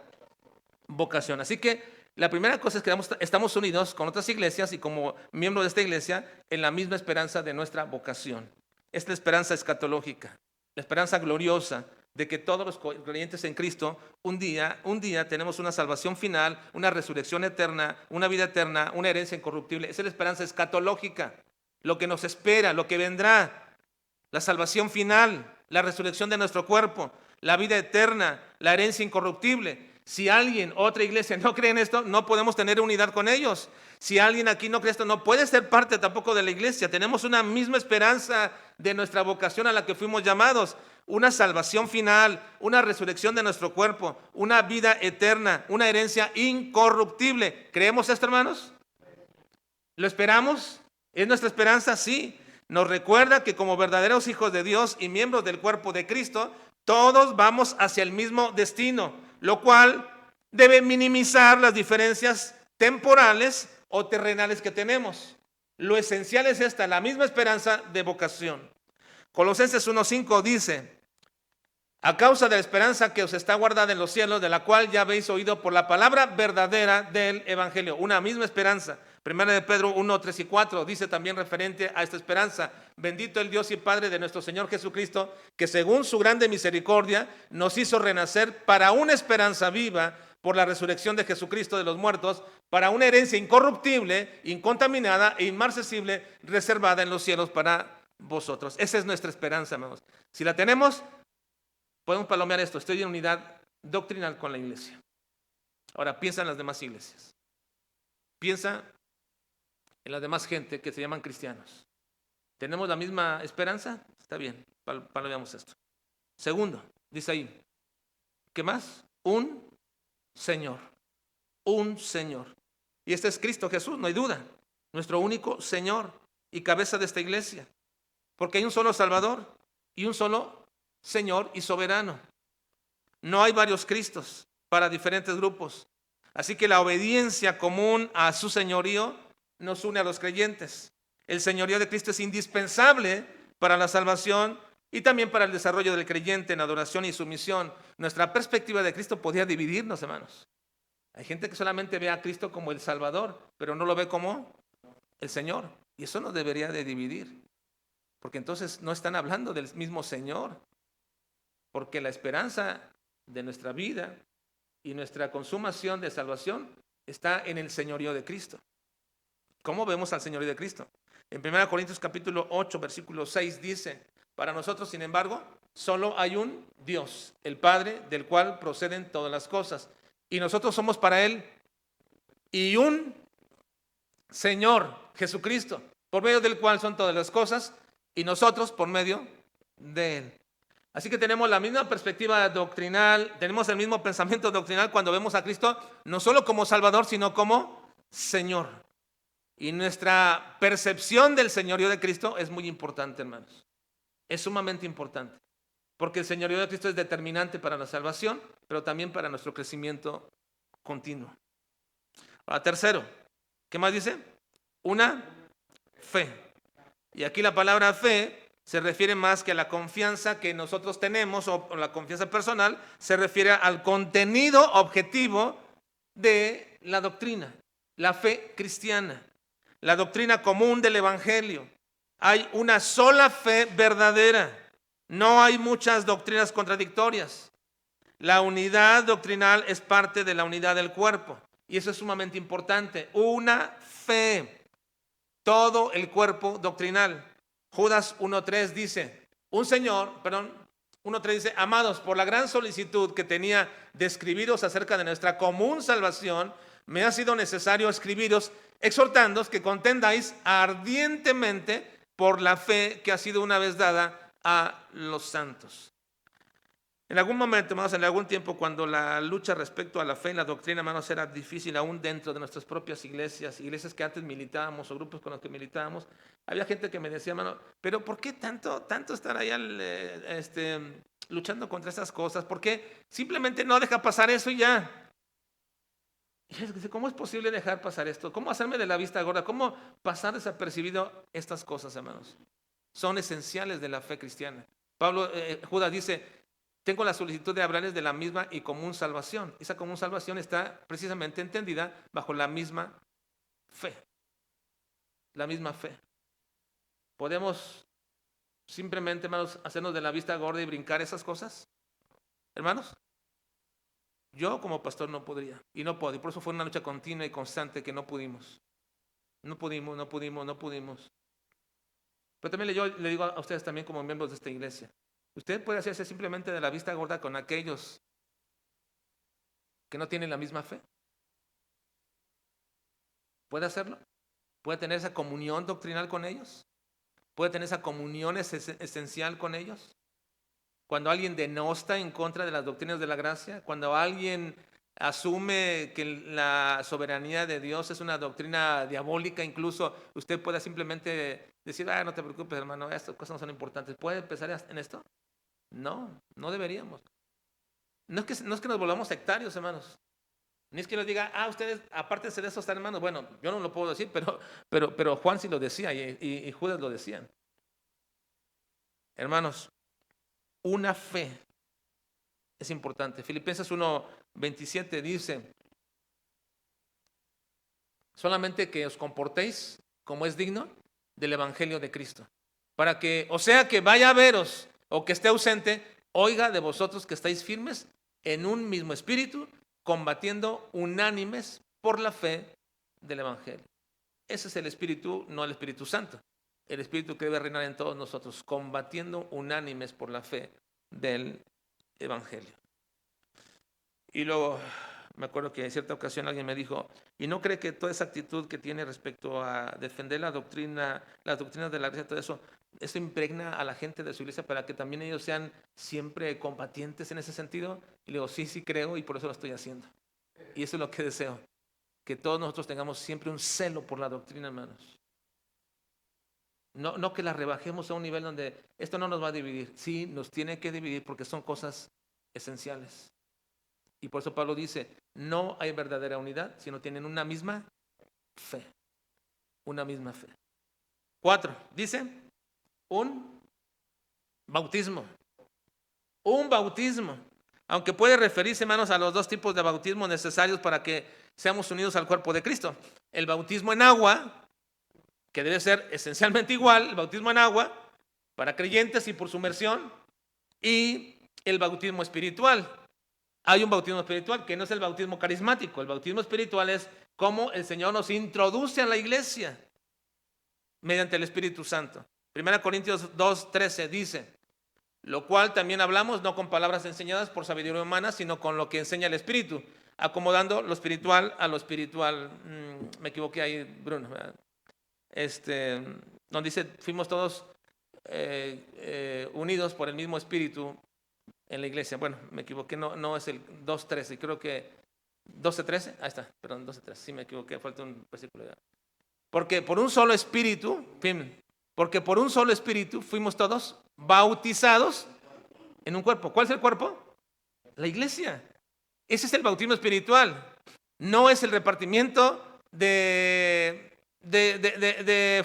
vocación. Así que la primera cosa es que estamos unidos con otras iglesias y como miembros de esta iglesia en la misma esperanza de nuestra vocación. Esta esperanza escatológica, la esperanza gloriosa de que todos los creyentes en Cristo un día tenemos una salvación final, una resurrección eterna, una vida eterna, una herencia incorruptible. Esa es la esperanza escatológica, lo que nos espera, lo que vendrá, la salvación final, la resurrección de nuestro cuerpo, la vida eterna, la herencia incorruptible. Si alguien, otra iglesia no cree en esto, no podemos tener unidad con ellos. Si alguien aquí no cree esto, no puede ser parte tampoco de la iglesia. Tenemos una misma esperanza de nuestra vocación a la que fuimos llamados. Una salvación final, una resurrección de nuestro cuerpo, una vida eterna, una herencia incorruptible. ¿Creemos esto, hermanos? ¿Lo esperamos? ¿Es nuestra esperanza? Sí. Nos recuerda que como verdaderos hijos de Dios y miembros del cuerpo de Cristo, todos vamos hacia el mismo destino, lo cual debe minimizar las diferencias temporales o terrenales que tenemos. Lo esencial es esta, la misma esperanza de vocación. Colosenses 1:5 dice, a causa de la esperanza que os está guardada en los cielos, de la cual ya habéis oído por la palabra verdadera del evangelio. Una misma esperanza. Primera de Pedro 1:3 y 4 dice también referente a esta esperanza. Bendito el Dios y Padre de nuestro Señor Jesucristo, que según su grande misericordia nos hizo renacer para una esperanza viva por la resurrección de Jesucristo de los muertos, para una herencia incorruptible, incontaminada e inmarcesible, reservada en los cielos para vosotros. Esa es nuestra esperanza, hermanos. Si la tenemos, podemos palomear esto. Estoy en unidad doctrinal con la iglesia. Ahora, piensa en las demás iglesias. Piensa en la demás gente que se llaman cristianos. ¿Tenemos la misma esperanza? Está bien, palomeamos esto. Segundo, dice ahí, ¿qué más? Un Señor. Un Señor. Y este es Cristo Jesús, no hay duda. nuestro único Señor y cabeza de esta iglesia. Porque hay un solo Salvador y un solo Señor y soberano. No hay varios Cristos para diferentes grupos. Así que la obediencia común a su señorío nos une a los creyentes. El señorío de Cristo es indispensable para la salvación y también para el desarrollo del creyente en adoración y sumisión. Nuestra perspectiva de Cristo podía dividirnos, hermanos. Hay gente que solamente ve a Cristo como el Salvador, pero no lo ve como el Señor. Y eso nos debería de dividir, porque entonces no están hablando del mismo Señor. Porque la esperanza de nuestra vida y nuestra consumación de salvación está en el señorío de Cristo. ¿Cómo vemos al señorío de Cristo? En 1 Corintios capítulo 8, versículo 6 dice: para nosotros, sin embargo, solo hay un Dios, el Padre, del cual proceden todas las cosas. Y nosotros somos para Él. Y un Señor, Jesucristo, por medio del cual son todas las cosas, y nosotros por medio de Él. Así que tenemos la misma perspectiva doctrinal, tenemos el mismo pensamiento doctrinal cuando vemos a Cristo, no solo como Salvador, sino como Señor. Y nuestra percepción del señorío de Cristo es muy importante, hermanos. Es sumamente importante, porque el señorío de Cristo es determinante para la salvación, pero también para nuestro crecimiento continuo. Ahora, tercero, ¿qué más dice? Una fe. Y aquí la palabra fe se refiere más que a la confianza que nosotros tenemos o la confianza personal, se refiere al contenido objetivo de la doctrina, la fe cristiana, la doctrina común del Evangelio. Hay una sola fe verdadera, no hay muchas doctrinas contradictorias. La unidad doctrinal es parte de la unidad del cuerpo y eso es sumamente importante. Una fe, todo el cuerpo doctrinal. Judas 1.3 dice, 1.3 dice, amados, por la gran solicitud que tenía de escribiros acerca de nuestra común salvación, me ha sido necesario escribiros, exhortándoos que contendáis ardientemente por la fe que ha sido una vez dada a los santos. En algún momento, hermanos, en algún tiempo, cuando la lucha respecto a la fe y la doctrina, hermanos, era difícil aún dentro de nuestras propias iglesias que antes militábamos o grupos con los que militábamos, había gente que me decía, hermano, pero ¿por qué tanto estar ahí luchando contra esas cosas? ¿Por qué simplemente no deja pasar eso y ya? Y ¿cómo es posible dejar pasar esto? ¿Cómo hacerme de la vista gorda? ¿Cómo pasar desapercibido estas cosas, hermanos? Son esenciales de la fe cristiana. Judas dice, tengo la solicitud de hablarles de la misma y común salvación. Esa común salvación está precisamente entendida bajo la misma fe. La misma fe. ¿Podemos simplemente, hermanos, hacernos de la vista gorda y brincar esas cosas? Hermanos, yo como pastor no podría y no puedo. Y por eso fue una lucha continua y constante que no pudimos. No pudimos. Pero también yo le digo a ustedes también como miembros de esta iglesia, usted puede hacerse simplemente de la vista gorda con aquellos que no tienen la misma fe. ¿Puede hacerlo? ¿Puede tener esa comunión doctrinal con ellos? ¿Puede tener esa comunión esencial con ellos? Cuando alguien denosta en contra de las doctrinas de la gracia, cuando alguien asume que la soberanía de Dios es una doctrina diabólica, incluso usted puede simplemente decir, no te preocupes, hermano, estas cosas no son importantes. ¿Puede empezar en esto? No deberíamos. No es que nos volvamos sectarios, hermanos. Ni es que nos diga, ustedes apártense de eso, están hermanos. Bueno, yo no lo puedo decir, pero Juan sí lo decía y Judas lo decían. Hermanos, una fe es importante. Filipenses 1:27 dice, solamente que os comportéis como es digno del Evangelio de Cristo. Para que, o sea que vaya a veros o que esté ausente, oiga de vosotros que estáis firmes en un mismo espíritu, combatiendo unánimes por la fe del Evangelio. Ese es el Espíritu, no el Espíritu Santo. El Espíritu que debe reinar en todos nosotros, combatiendo unánimes por la fe del Evangelio. Y luego me acuerdo que en cierta ocasión alguien me dijo, ¿y no cree que toda esa actitud que tiene respecto a defender las doctrinas de la iglesia, todo eso impregna a la gente de su iglesia para que también ellos sean siempre combatientes en ese sentido? Y le digo, sí creo y por eso lo estoy haciendo. Y eso es lo que deseo. que todos nosotros tengamos siempre un celo por la doctrina, hermanos. No que la rebajemos a un nivel donde esto no nos va a dividir. Sí, nos tiene que dividir porque son cosas esenciales. Y por eso Pablo dice, no hay verdadera unidad si no tienen una misma fe. Una misma fe. 4, dice, un bautismo. Un bautismo. Aunque puede referirse, hermanos, a los dos tipos de bautismo necesarios para que seamos unidos al cuerpo de Cristo. El bautismo en agua, que debe ser esencialmente igual, el bautismo en agua, para creyentes y por sumersión, y el bautismo espiritual. Hay un bautismo espiritual que no es el bautismo carismático. El bautismo espiritual es cómo el Señor nos introduce a la iglesia mediante el Espíritu Santo. 1 Corintios 2:13 dice, lo cual también hablamos no con palabras enseñadas por sabiduría humana, sino con lo que enseña el Espíritu, acomodando lo espiritual a lo espiritual. Me equivoqué ahí, Bruno. Donde dice, fuimos todos unidos por el mismo Espíritu en la iglesia. Bueno, me equivoqué, no es el 2:13, creo que 12:13, ahí está, perdón, 12:13, sí me equivoqué, falta un versículo. Porque por un solo Espíritu, fuimos todos bautizados en un cuerpo. ¿Cuál es el cuerpo? La iglesia. Ese es el bautismo espiritual. No es el repartimiento de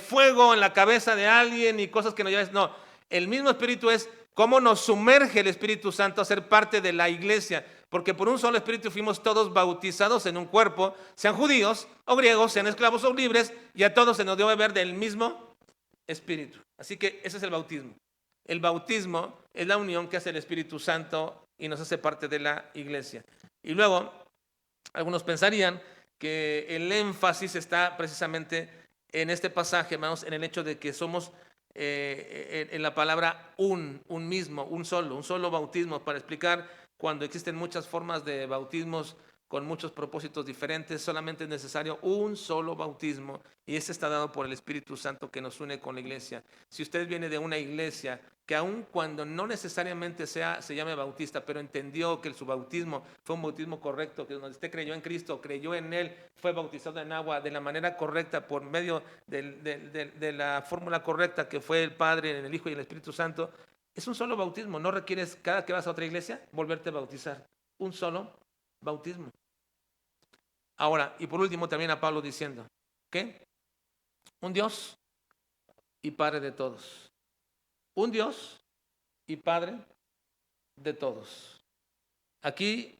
fuego en la cabeza de alguien y cosas que no lleves. No, el mismo Espíritu es cómo nos sumerge el Espíritu Santo a ser parte de la iglesia. Porque por un solo Espíritu fuimos todos bautizados en un cuerpo, sean judíos o griegos, sean esclavos o libres, y a todos se nos dio beber del mismo Espíritu. Así que ese es el bautismo. El bautismo es la unión que hace el Espíritu Santo y nos hace parte de la iglesia. Y luego, algunos pensarían que el énfasis está precisamente en este pasaje, hermanos, en el hecho de que somos en la palabra un mismo, un solo bautismo, para explicar cuando existen muchas formas de bautismos con muchos propósitos diferentes, solamente es necesario un solo bautismo y ese está dado por el Espíritu Santo que nos une con la iglesia. Si usted viene de una iglesia que aun cuando no necesariamente se llame bautista, pero entendió que su bautismo fue un bautismo correcto, que donde usted creyó en Cristo, creyó en Él, fue bautizado en agua de la manera correcta por medio de la fórmula correcta que fue el Padre, el Hijo y el Espíritu Santo, es un solo bautismo. No requieres cada que vas a otra iglesia volverte a bautizar. Un solo bautismo. Ahora, y por último también a Pablo diciendo, ¿qué? Un Dios y Padre de todos. Un Dios y Padre de todos. Aquí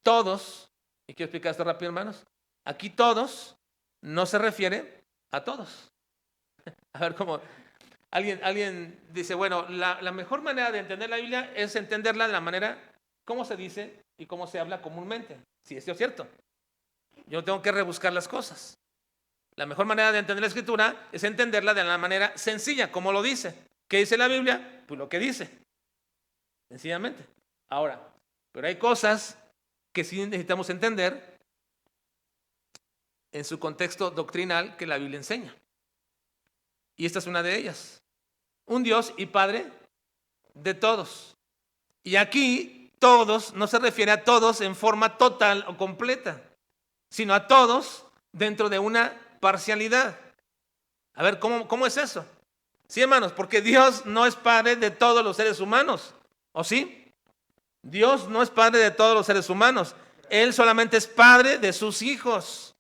todos, y quiero explicar esto rápido, hermanos, aquí todos no se refiere a todos. A ver cómo, alguien dice, bueno, la mejor manera de entender la Biblia es entenderla de la manera, cómo se dice y cómo se habla comúnmente. Sí, esto es cierto. Yo no tengo que rebuscar las cosas. La mejor manera de entender la Escritura es entenderla de la manera sencilla, como lo dice. ¿Qué dice la Biblia? Pues lo que dice. Sencillamente. Ahora, pero hay cosas que sí necesitamos entender en su contexto doctrinal que la Biblia enseña. Y esta es una de ellas. Un Dios y Padre de todos. Y aquí todos no se refiere a todos en forma total o completa, sino a todos dentro de una parcialidad. A ver, ¿cómo es eso? Sí, hermanos, porque Dios no es Padre de todos los seres humanos, ¿o sí? Dios no es Padre de todos los seres humanos. Él solamente es Padre de sus hijos.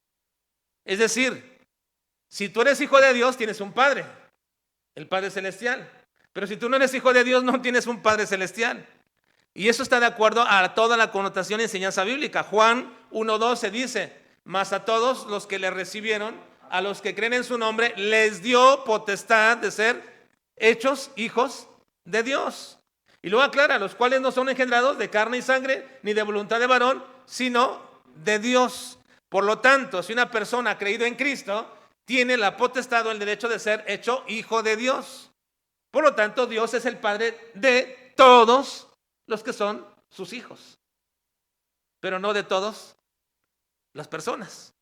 Es decir, si tú eres hijo de Dios, tienes un Padre, el Padre Celestial. Pero si tú no eres hijo de Dios, no tienes un Padre Celestial. Y eso está de acuerdo a toda la connotación y enseñanza bíblica. Juan 1:12 dice, mas a todos los que le recibieron, a los que creen en su nombre, les dio potestad de ser hechos hijos de Dios. Y luego aclara, los cuales no son engendrados de carne y sangre, ni de voluntad de varón, sino de Dios. Por lo tanto, si una persona ha creído en Cristo, tiene la potestad o el derecho de ser hecho hijo de Dios. Por lo tanto, Dios es el Padre de todos los que son sus hijos, pero no de todas las personas,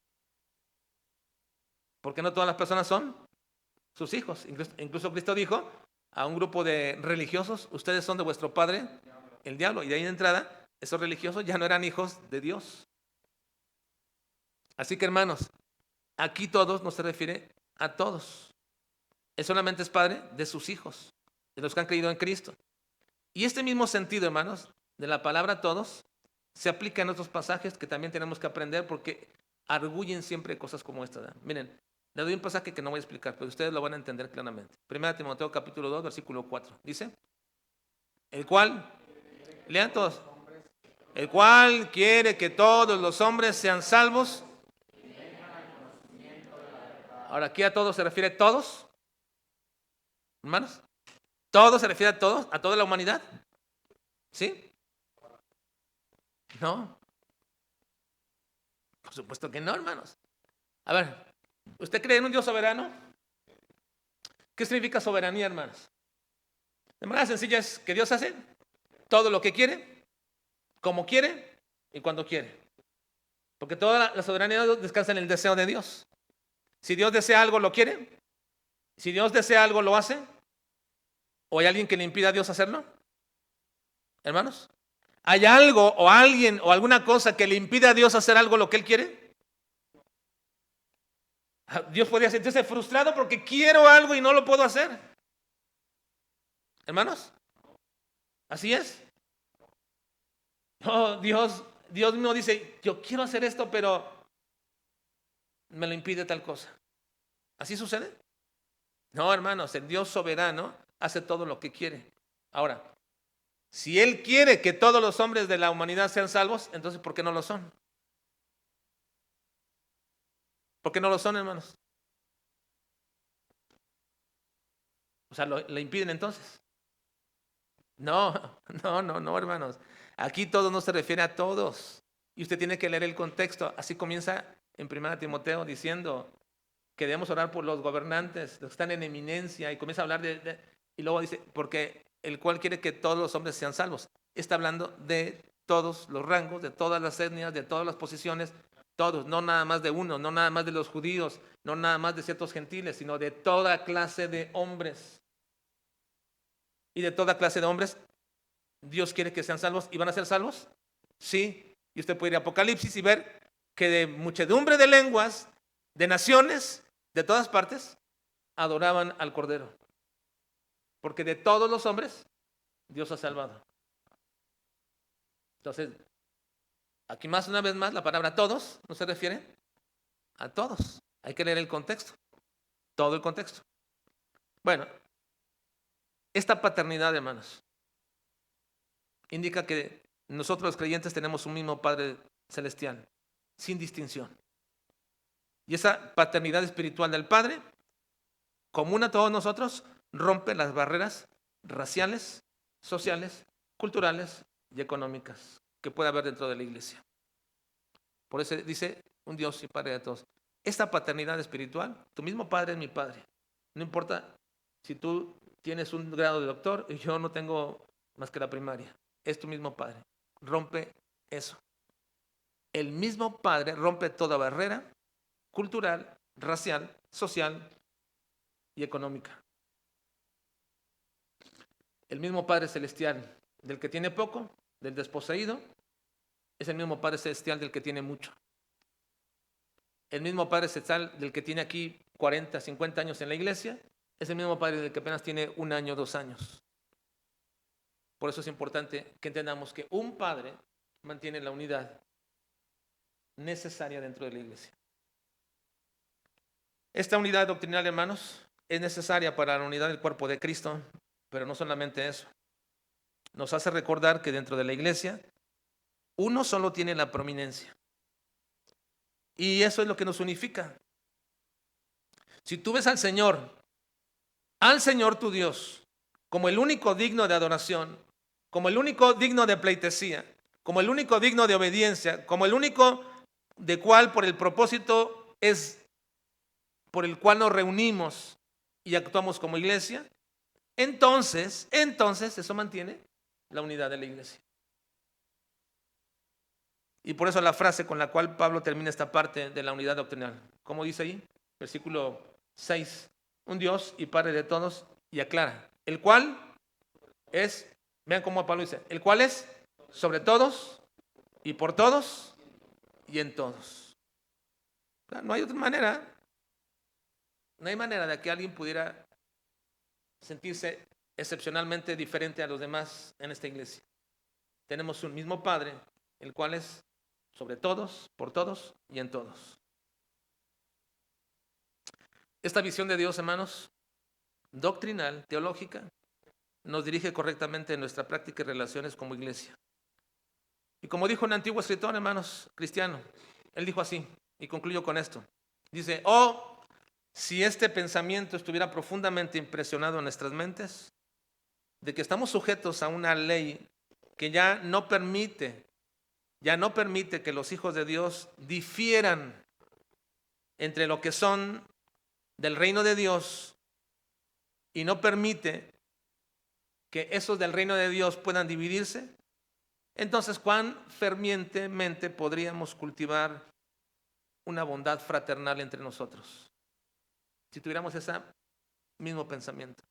porque no todas las personas son sus hijos. Incluso Cristo dijo a un grupo de religiosos, ustedes son de vuestro padre el diablo, y de ahí de entrada esos religiosos ya no eran hijos de Dios. Así que, hermanos, aquí todos no se refiere a todos. Él solamente es padre de sus hijos, de los que han creído en Cristo. Y este mismo sentido, hermanos, de la palabra todos, se aplica en otros pasajes que también tenemos que aprender porque arguyen siempre cosas como esta, ¿verdad? Miren, le doy un pasaje que no voy a explicar, pero ustedes lo van a entender claramente. 1 Timoteo capítulo 2, versículo 4. Dice, el cual, lean todos, el cual quiere que todos los hombres sean salvos. Ahora, ¿aquí a todos se refiere todos? Hermanos, ¿todo se refiere a todos? ¿A toda la humanidad? ¿Sí? No. Por supuesto que no, hermanos. A ver, ¿usted cree en un Dios soberano? ¿Qué significa soberanía, hermanos? De manera sencilla es que Dios hace todo lo que quiere, como quiere y cuando quiere. Porque toda la soberanía descansa en el deseo de Dios. Si Dios desea algo, lo quiere. Si Dios desea algo, lo hace. ¿O hay alguien que le impida a Dios hacerlo? Hermanos, ¿hay algo o alguien o alguna cosa que le impide a Dios hacer algo lo que Él quiere? Dios podría sentirse frustrado porque quiero algo y no lo puedo hacer. Hermanos, así es. Oh, Dios no dice, yo quiero hacer esto, pero me lo impide tal cosa. ¿Así sucede? No, hermanos, el Dios soberano hace todo lo que quiere. Ahora, si Él quiere que todos los hombres de la humanidad sean salvos, entonces ¿por qué no lo son? ¿Por qué no lo son, hermanos? O sea, ¿le impiden entonces? No, no, hermanos. Aquí todo no se refiere a todos. Y usted tiene que leer el contexto. Así comienza en 1 Timoteo diciendo que debemos orar por los gobernantes, los que están en eminencia, y comienza a hablar y luego dice, porque el cual quiere que todos los hombres sean salvos. Está hablando de todos los rangos, de todas las etnias, de todas las posiciones, todos, no nada más de uno, no nada más de los judíos, no nada más de ciertos gentiles, sino de toda clase de hombres. Y de toda clase de hombres, Dios quiere que sean salvos. ¿Y van a ser salvos? Sí. Y usted puede ir a Apocalipsis y ver que de muchedumbre de lenguas, de naciones, de todas partes, adoraban al Cordero. Porque de todos los hombres, Dios ha salvado. Entonces, aquí más una vez más, la palabra todos no se refiere a todos. Hay que leer el contexto. Todo el contexto. Bueno, esta paternidad, hermanos, indica que nosotros los creyentes tenemos un mismo Padre celestial, sin distinción. Y esa paternidad espiritual del Padre, común a todos nosotros, rompe las barreras raciales, sociales, culturales y económicas que puede haber dentro de la iglesia. Por eso dice un Dios y Padre de todos. Esta paternidad espiritual, tu mismo Padre es mi Padre. No importa si tú tienes un grado de doctor y yo no tengo más que la primaria. Es tu mismo Padre. Rompe eso. El mismo Padre rompe toda barrera cultural, racial, social y económica. El mismo Padre celestial del que tiene poco, del desposeído, es el mismo Padre celestial del que tiene mucho. El mismo Padre celestial del que tiene aquí 40, 50 años en la iglesia, es el mismo Padre del que apenas tiene 1 año, 2 años. Por eso es importante que entendamos que un Padre mantiene la unidad necesaria dentro de la iglesia. Esta unidad doctrinal, hermanos, es necesaria para la unidad del cuerpo de Cristo, pero no solamente eso. Nos hace recordar que dentro de la iglesia, uno solo tiene la prominencia. Y eso es lo que nos unifica. Si tú ves al Señor tu Dios, como el único digno de adoración, como el único digno de pleitesía, como el único digno de obediencia, como el único de cual por el propósito es por el cual nos reunimos y actuamos como iglesia, entonces eso mantiene la unidad de la iglesia. Y por eso la frase con la cual Pablo termina esta parte de la unidad doctrinal, ¿cómo dice ahí? Versículo 6, un Dios y Padre de todos, y aclara, el cual es, vean cómo Pablo dice, el cual es sobre todos y por todos y en todos. No hay otra manera. No hay manera de que alguien pudiera sentirse excepcionalmente diferente a los demás en esta iglesia. Tenemos un mismo Padre, el cual es sobre todos, por todos y en todos. Esta visión de Dios, hermanos, doctrinal, teológica, nos dirige correctamente en nuestra práctica y relaciones como iglesia. Y como dijo un antiguo escritor, hermanos, cristiano, él dijo así, y concluyo con esto. Dice, si este pensamiento estuviera profundamente impresionado en nuestras mentes, de que estamos sujetos a una ley que ya no permite que los hijos de Dios difieran entre lo que son del reino de Dios y no permite que esos del reino de Dios puedan dividirse, entonces cuán fervientemente podríamos cultivar una bondad fraternal entre nosotros si tuviéramos ese mismo pensamiento.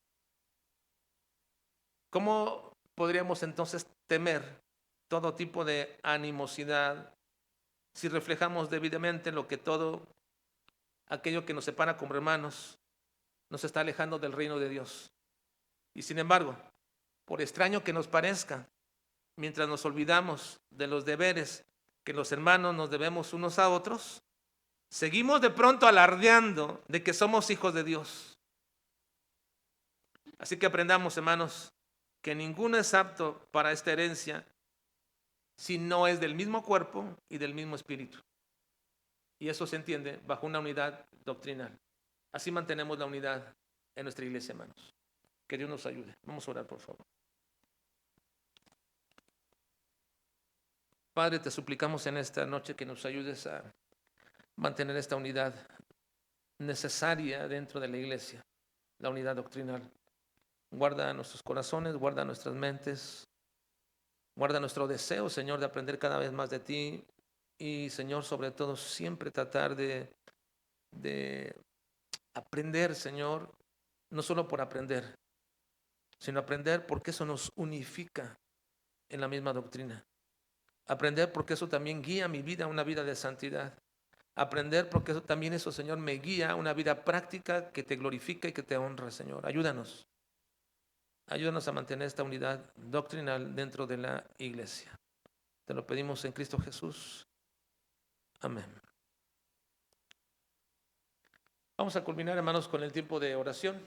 ¿Cómo podríamos entonces temer todo tipo de animosidad si reflejamos debidamente lo que todo aquello que nos separa como hermanos nos está alejando del reino de Dios? Y sin embargo, por extraño que nos parezca, mientras nos olvidamos de los deberes que los hermanos nos debemos unos a otros, seguimos de pronto alardeando de que somos hijos de Dios. Así que aprendamos, hermanos, que ninguno es apto para esta herencia si no es del mismo cuerpo y del mismo espíritu. Y eso se entiende bajo una unidad doctrinal. Así mantenemos la unidad en nuestra iglesia, hermanos. Que Dios nos ayude. Vamos a orar, por favor. Padre, te suplicamos en esta noche que nos ayudes a mantener esta unidad necesaria dentro de la iglesia, la unidad doctrinal. Guarda nuestros corazones, guarda nuestras mentes, guarda nuestro deseo, Señor, de aprender cada vez más de ti y, Señor, sobre todo, siempre tratar de aprender, Señor, no solo por aprender, sino aprender porque eso nos unifica en la misma doctrina. Aprender porque eso también guía mi vida a una vida de santidad. Aprender porque eso también, Señor, me guía a una vida práctica que te glorifica y que te honra, Señor. Ayúdanos. Ayúdanos a mantener esta unidad doctrinal dentro de la iglesia. Te lo pedimos en Cristo Jesús. Amén. Vamos a culminar, hermanos, con el tiempo de oración.